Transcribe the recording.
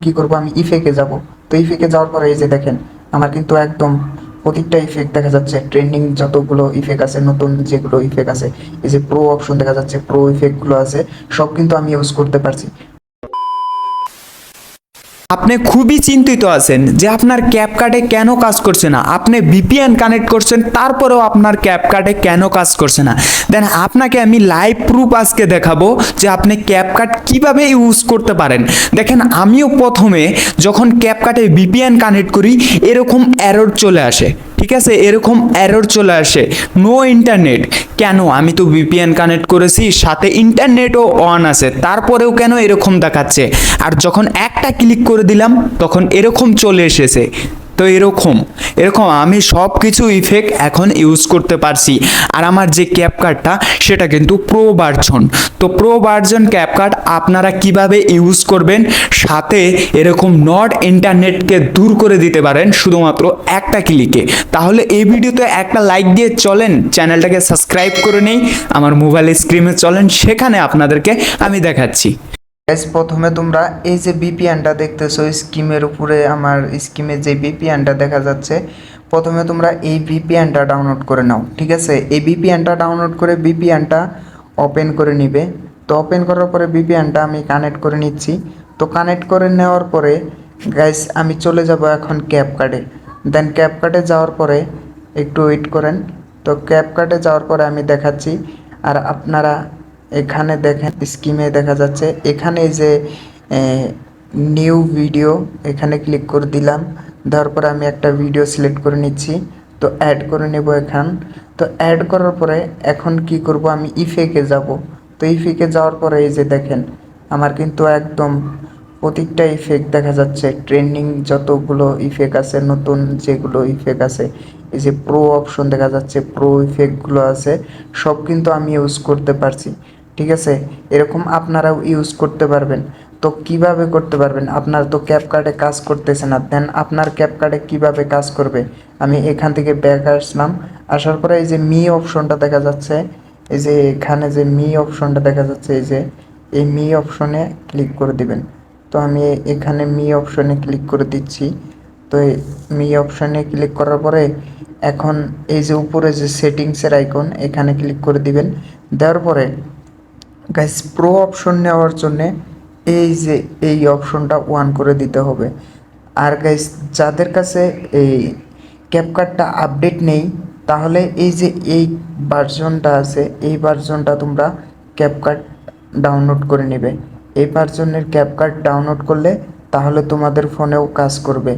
কি করব, আমি ইফেক্টে যাব। তো ইফেক্টে যাওয়ার পরে এই যে দেখেন আমার কিন্তু একদম প্রত্যেকটা ইফেক্ট দেখা যাচ্ছে। ট্রেন্ডিং যতগুলো ইফেক্ট আছে, নতুন যেগুলো ইফেক্ট আছে, এই যে প্রো অপশন দেখা যাচ্ছে, প্রো ইফেক্টগুলো আছে, সব কিন্তু আমি ইউজ করতে পারছি। আপনি খুবই চিন্তিত আছেন যে আপনার ক্যাপকাটে কেন কাজ করছে না। আপনি ভিপিএন কানেক্ট করছেন, তারপরেও আপনার ক্যাপকাটে কেন কাজ করছে না। দেন আপনাকে আমি লাইভ প্রুফ আজকে দেখাবো যে আপনি ক্যাপকাট কিভাবে ইউজ করতে পারেন। দেখেন, আমিও প্রথমে যখন ক্যাপকাটে ভিপিএন কানেক্ট করি এরকম এরর চলে আসে, ঠিক আছে, এরকম এরর চলে আসে, নো ইন্টারনেট। কেন? আমি তো ভিপিএন কানেক্ট করেছি, সাথে ইন্টারনেটও অন আছে, তারপরেও কেন এরকম দেখাচ্ছে। আর যখন একটা ক্লিক করে দিলাম তখন এরকম চলে এসেছে। তো এরকম এরকম আমি সব কিছু ইফেক্ট এখন ইউজ করতে পারছি। আর আমার যে ক্যাপকাটটা সেটা কিন্তু প্রো ভার্সন। তো প্রো ভার্সন ক্যাপকাট আপনারা কিভাবে ইউজ করবেন, সাথে এরকম নট ইন্টারনেটকে দূর করে দিতে পারেন শুধুমাত্র একটা ক্লিকে। তাহলে এই ভিডিওতে একটা লাইক দিয়ে চলেন, চ্যানেলটাকে সাবস্ক্রাইব করে নেই, আমার মোবাইল স্ক্রিনে চলেন, সেখানে আপনাদেরকে আমি দেখাচ্ছি। গাইস, প্রথমে তোমরা এই যে বিপিএনটা দেখতেছো স্কিমের উপরে, আমার স্কিমে যে বিপিএনটা দেখা যাচ্ছে, প্রথমে তোমরা এই বিপিএনটা ডাউনলোড করে নাও। ঠিক আছে, এই বিপিএনটা ডাউনলোড করে বিপিএনটা ওপেন করে নিবে। তো ওপেন করার পরে বিপিএনটা আমি কানেক্ট করে নিচ্ছি। তো কানেক্ট করে নেওয়ার পরে গাইস আমি চলে যাব এখন ক্যাপকাটে। দেন ক্যাপকাটে যাওয়ার পরে একটু ওয়েট করেন। তো ক্যাপকাটে যাওয়ার পরে আমি দেখাচ্ছি। আর আপনারা এখানে দেখেন স্কিমে দেখা যাচ্ছে, এখানে যে নিউ ভিডিও, এখানে ক্লিক করে দিলাম। দেওয়ার পরে আমি একটা ভিডিও সিলেক্ট করে নিচ্ছি। তো অ্যাড করে নেব এখান। তো অ্যাড করার পরে এখন কি করব, আমি ইফেক্টে যাব। তো ইফেক্টে যাওয়ার পরে এই যে দেখেন আমার কিন্তু একদম প্রত্যেকটা ইফেক্ট দেখা যাচ্ছে। ট্রেন্ডিং যতগুলো ইফেক্ট আছে, নতুন যেগুলো ইফেক্ট আছে, এই যে প্রো অপশন দেখা যাচ্ছে, প্রো ইফেক্টগুলো আছে, সব কিন্তু আমি ইউজ করতে পারছি। ঠিক আছে, এরকম আপনারাও ইউজ করতে পারবেন। তো কিভাবে করতে পারবেন, আপনার তো ক্যাপকাটে কাজ করতেছে না, দেন আপনার ক্যাপকাটে কিভাবে কাজ করবে। আমি এখান থেকে ব্যাক আসলাম। আসার পরে এই যে মি অপশনটা দেখা যাচ্ছে, এই যে এখানে যে মি অপশনটা দেখা যাচ্ছে, এই যে এই মি অপশনে ক্লিক করে দিবেন। তো আমি এখানে মি অপশনে ক্লিক করে দিচ্ছি। তো এই মি অপশনে ক্লিক করার পরে এখন এই যে উপরে যে সেটিংসের আইকন, এখানে ক্লিক করে দিবেন। দেওয়ার পরে গাইস প্রো অপশন নেওয়ার জন্যে এই যে এই অপশনটা অন করে দিতে হবে। আর গাইস যাদের কাছে এই ক্যাপকাটটা আপডেট নেই, তাহলে এই যে এই ভার্সনটা আছে, এই ভার্সনটা তোমরা ক্যাপকাট ডাউনলোড করে নেবে। এই ভার্সনের ক্যাপকাট ডাউনলোড করলে তাহলে তোমাদের ফোনেও কাজ করবে।